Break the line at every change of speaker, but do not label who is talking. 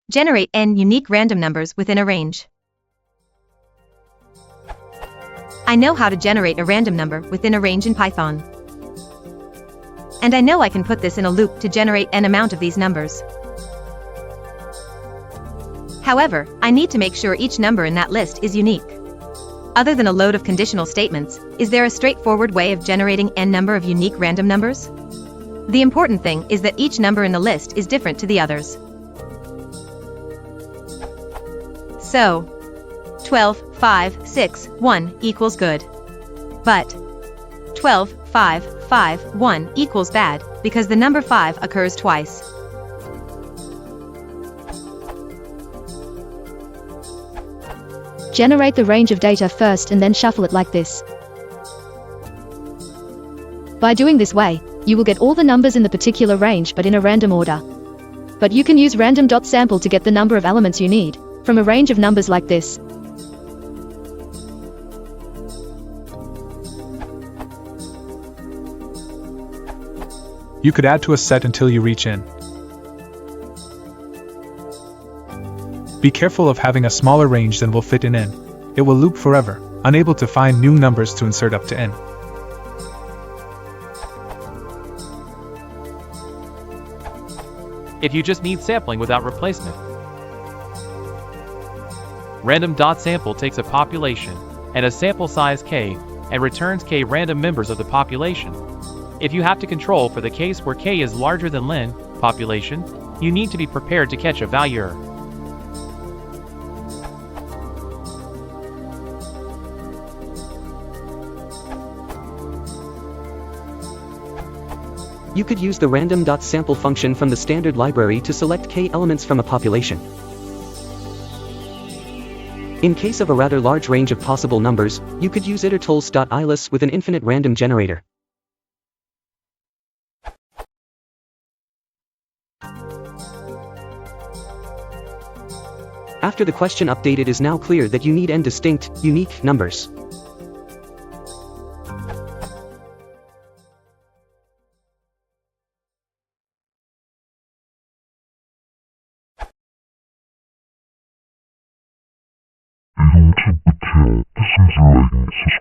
Generate n unique random numbers within a range. I know how to generate a random number within a range in Python. And I know I can put this in a loop to generate n amount of these numbers. However, I need to make sure each number in that list is unique. Other than a load of conditional statements, is there a straightforward way of generating n number of unique random numbers? The important thing is that each number in the list is different to the others. So, 12, 5, 6, 1 equals good. But 12, 5, 5, 1 equals bad, because the number 5 occurs twice.
Generate the range of data first and then shuffle it like this. By doing this way, you will get all the numbers in the particular range but in a random order. But you can use random.sample to get the number of elements you need, from a range of numbers like this.
You could add to a set until you reach n. Be careful of having a smaller range than will fit in n. It will loop forever, unable to find new numbers to insert up to n.
If you just need sampling without replacement, random.sample takes a population and a sample size k and returns k random members of the population. If you have to control for the case where k is larger than len population, you need to be prepared to catch a value error.
You could use the random.sample function from the standard library to select k elements from a population. In case of a rather large range of possible numbers, you could use itertools.ilis with an infinite random generator. After the question update, it is now clear that you need n distinct, unique numbers.
This is like